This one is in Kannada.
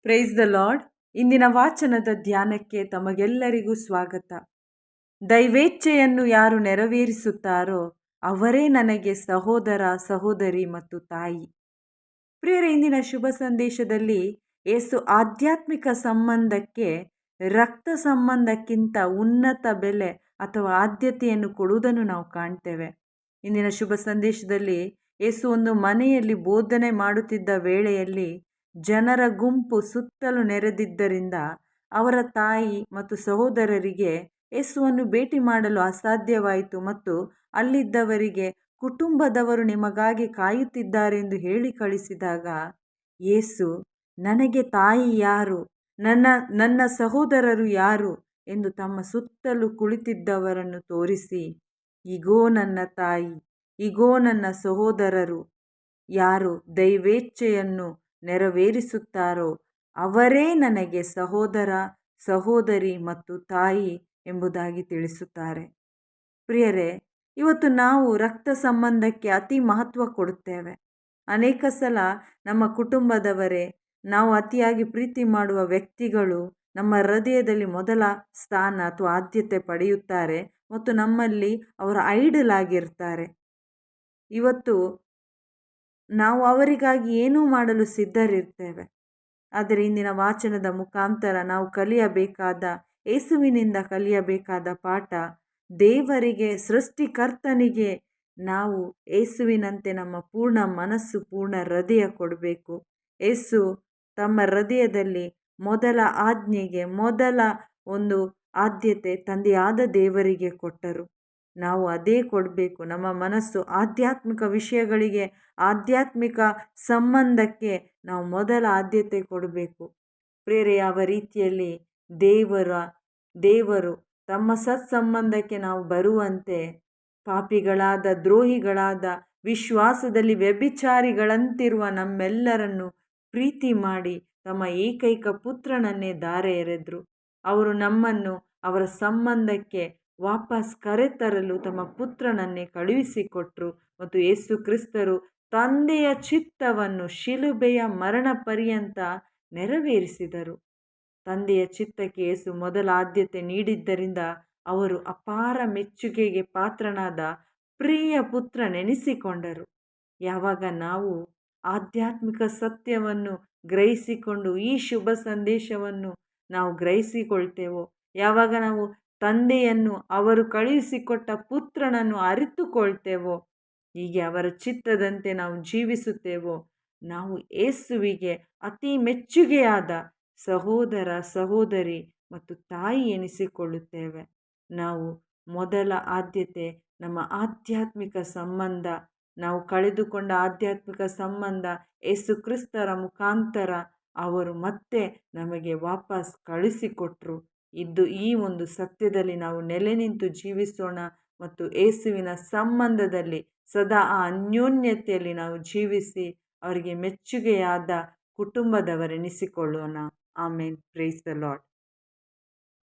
Price the lord. ಇಂದಿನ ವಾಚನದ ಧ್ಯಾನಕ್ಕೆ ತಮಗೆಲ್ಲರಿಗೂ ಸ್ವಾಗತ. ದೈವೇಚ್ಛೆಯನ್ನು ಯಾರು ನೆರವೇರಿಸುತ್ತಾರೋ ಅವರೇ ನನಗೆ ಸಹೋದರ, ಸಹೋದರಿ ಮತ್ತು ತಾಯಿ. ಪ್ರಿಯರೇ, ಇಂದಿನ ಶುಭ ಸಂದೇಶದಲ್ಲಿ ಯೇಸು ಆಧ್ಯಾತ್ಮಿಕ ಸಂಬಂಧಕ್ಕೆ ರಕ್ತ ಸಂಬಂಧಕ್ಕಿಂತ ಉನ್ನತ ಬೆಲೆ ಅಥವಾ ಆದ್ಯತೆಯನ್ನು ಕೊಡುವುದನ್ನು ನಾವು ಕಾಣ್ತೇವೆ. ಇಂದಿನ ಶುಭ ಸಂದೇಶದಲ್ಲಿ ಯೇಸು ಒಂದು ಮನೆಯಲ್ಲಿ ಬೋಧನೆ ಮಾಡುತ್ತಿದ್ದ ವೇಳೆಯಲ್ಲಿ ಜನರ ಗುಂಪು ಸುತ್ತಲೂ ನೆರೆದಿದ್ದರಿಂದ ಅವರ ತಾಯಿ ಮತ್ತು ಸಹೋದರರಿಗೆ ಯೇಸುವನ್ನು ಭೇಟಿ ಮಾಡಲು ಅಸಾಧ್ಯವಾಯಿತು ಮತ್ತು ಅಲ್ಲಿದ್ದವರಿಗೆ ಕುಟುಂಬದವರು ನಿಮಗಾಗಿ ಕಾಯುತ್ತಿದ್ದಾರೆಂದು ಹೇಳಿ ಕಳಿಸಿದಾಗ ಯೇಸು ನನಗೆ ತಾಯಿ ಯಾರು, ನನ್ನ ಸಹೋದರರು ಯಾರು ಎಂದು ತಮ್ಮ ಸುತ್ತಲೂ ಕುಳಿತಿದ್ದವರನ್ನು ತೋರಿಸಿ, ಇಗೋ ನನ್ನ ತಾಯಿ, ಇಗೋ ನನ್ನ ಸಹೋದರರು, ಯಾರು ದೈವೇಚ್ಛೆಯನ್ನು ನೆರವೇರಿಸುತ್ತಾರೋ ಅವರೇ ನನಗೆ ಸಹೋದರ, ಸಹೋದರಿ ಮತ್ತು ತಾಯಿ ಎಂಬುದಾಗಿ ತಿಳಿಸುತ್ತಾರೆ. ಪ್ರಿಯರೇ, ಇವತ್ತು ನಾವು ರಕ್ತ ಸಂಬಂಧಕ್ಕೆ ಅತಿ ಮಹತ್ವ ಕೊಡುತ್ತೇವೆ. ಅನೇಕ ಸಲ ನಮ್ಮ ಕುಟುಂಬದವರೇ, ನಾವು ಅತಿಯಾಗಿ ಪ್ರೀತಿ ಮಾಡುವ ವ್ಯಕ್ತಿಗಳು ನಮ್ಮ ಹೃದಯದಲ್ಲಿ ಮೊದಲ ಸ್ಥಾನ ಅಥವಾ ಆದ್ಯತೆ ಪಡೆಯುತ್ತಾರೆ ಮತ್ತು ನಮ್ಮಲ್ಲಿ ಅವರ ಐಡಲ್ ಆಗಿರ್ತಾರೆ. ಇವತ್ತು ನಾವು ಅವರಿಗಾಗಿ ಏನೂ ಮಾಡಲು ಸಿದ್ಧರಿರ್ತೇವೆ. ಆದರೆ ಇಂದಿನ ವಾಚನದ ಮುಖಾಂತರ ನಾವು ಕಲಿಯಬೇಕಾದ, ಯೇಸುವಿನಿಂದ ಕಲಿಯಬೇಕಾದ ಪಾಠ, ದೇವರಿಗೆ, ಸೃಷ್ಟಿಕರ್ತನಿಗೆ ನಾವು ಯೇಸುವಿನಂತೆ ನಮ್ಮ ಪೂರ್ಣ ಮನಸ್ಸು, ಪೂರ್ಣ ಹೃದಯ ಕೊಡಬೇಕು. ಯೇಸು ತಮ್ಮ ಹೃದಯದಲ್ಲಿ ಮೊದಲ ಆಜ್ಞೆಗೆ ಮೊದಲ ಒಂದು ಆದ್ಯತೆ ತಂದೆಯಾದ ದೇವರಿಗೆ ಕೊಟ್ಟರು. ನಾವು ಅದೇ ಕೊಡಬೇಕು. ನಮ್ಮ ಮನಸ್ಸು ಆಧ್ಯಾತ್ಮಿಕ ವಿಷಯಗಳಿಗೆ, ಆಧ್ಯಾತ್ಮಿಕ ಸಂಬಂಧಕ್ಕೆ ನಾವು ಮೊದಲ ಆದ್ಯತೆ ಕೊಡಬೇಕು. ಪ್ರೇರೆ, ಯಾವ ರೀತಿಯಲ್ಲಿ ದೇವರು ತಮ್ಮ ಸತ್ಸಂಬಂಧಕ್ಕೆ ನಾವು ಬರುವಂತೆ ಪಾಪಿಗಳಾದ, ದ್ರೋಹಿಗಳಾದ, ವಿಶ್ವಾಸದಲ್ಲಿ ವ್ಯಭಿಚಾರಿಗಳಂತಿರುವ ನಮ್ಮೆಲ್ಲರನ್ನು ಪ್ರೀತಿ ಮಾಡಿ ತಮ್ಮ ಏಕೈಕ ಪುತ್ರನನ್ನೇ ಧಾರೆ ಎರೆದ್ರು. ಅವರು ನಮ್ಮನ್ನು ಅವರ ಸಂಬಂಧಕ್ಕೆ ವಾಪಸ್ ಕರೆತರಲು ತಮ್ಮ ಪುತ್ರನನ್ನೇ ಕಳುಹಿಸಿಕೊಟ್ರು ಮತ್ತು ಯೇಸು ಕ್ರಿಸ್ತರು ತಂದೆಯ ಚಿತ್ತವನ್ನು ಶಿಲುಬೆಯ ಮರಣ ಪರ್ಯಂತ ನೆರವೇರಿಸಿದರು. ತಂದೆಯ ಚಿತ್ತಕ್ಕೆ ಯೇಸು ಮೊದಲ ಆದ್ಯತೆ ನೀಡಿದ್ದರಿಂದ ಅವರು ಅಪಾರ ಮೆಚ್ಚುಗೆಗೆ ಪಾತ್ರನಾದ ಪ್ರಿಯ ಪುತ್ರನೆನಿಸಿಕೊಂಡರು. ಯಾವಾಗ ನಾವು ಆಧ್ಯಾತ್ಮಿಕ ಸತ್ಯವನ್ನು ಗ್ರಹಿಸಿಕೊಂಡು ಈ ಶುಭ ಸಂದೇಶವನ್ನು ನಾವು ಗ್ರಹಿಸಿಕೊಳ್ತೇವೋ, ಯಾವಾಗ ನಾವು ತಂದೆಯನ್ನು, ಅವರು ಕಳುಹಿಸಿಕೊಟ್ಟ ಪುತ್ರನನ್ನು ಅರಿತುಕೊಳ್ತೇವೋ, ಹೀಗೆ ಅವರ ಚಿತ್ತದಂತೆ ನಾವು ಜೀವಿಸುತ್ತೇವೋ, ನಾವು ಯೇಸುವಿಗೆ ಅತಿ ಮೆಚ್ಚುಗೆಯಾದ ಸಹೋದರ, ಸಹೋದರಿ ಮತ್ತು ತಾಯಿ ಎನಿಸಿಕೊಳ್ಳುತ್ತೇವೆ. ನಾವು ಮೊದಲ ಆದ್ಯತೆ ನಮ್ಮ ಆಧ್ಯಾತ್ಮಿಕ ಸಂಬಂಧ, ನಾವು ಕಳೆದುಕೊಂಡ ಆಧ್ಯಾತ್ಮಿಕ ಸಂಬಂಧ ಯೇಸು ಕ್ರಿಸ್ತರ ಮುಖಾಂತರ ಅವರು ಮತ್ತೆ ನಮಗೆ ವಾಪಸ್ ಕಳಿಸಿಕೊಟ್ರು. ಈ ಒಂದು ಸತ್ಯದಲ್ಲಿ ನಾವು ನೆಲೆ ನಿಂತು ಜೀವಿಸೋಣ ಮತ್ತು ಯೇಸುವಿನ ಸಂಬಂಧದಲ್ಲಿ ಸದಾ ಆ ಅನ್ಯೋನ್ಯತೆಯಲ್ಲಿ ನಾವು ಜೀವಿಸಿ ಅವರಿಗೆ ಮೆಚ್ಚುಗೆಯಾದ ಕುಟುಂಬದವರೆನಿಸಿಕೊಳ್ಳೋಣ. ಆಮೇನ್. Praise the lord.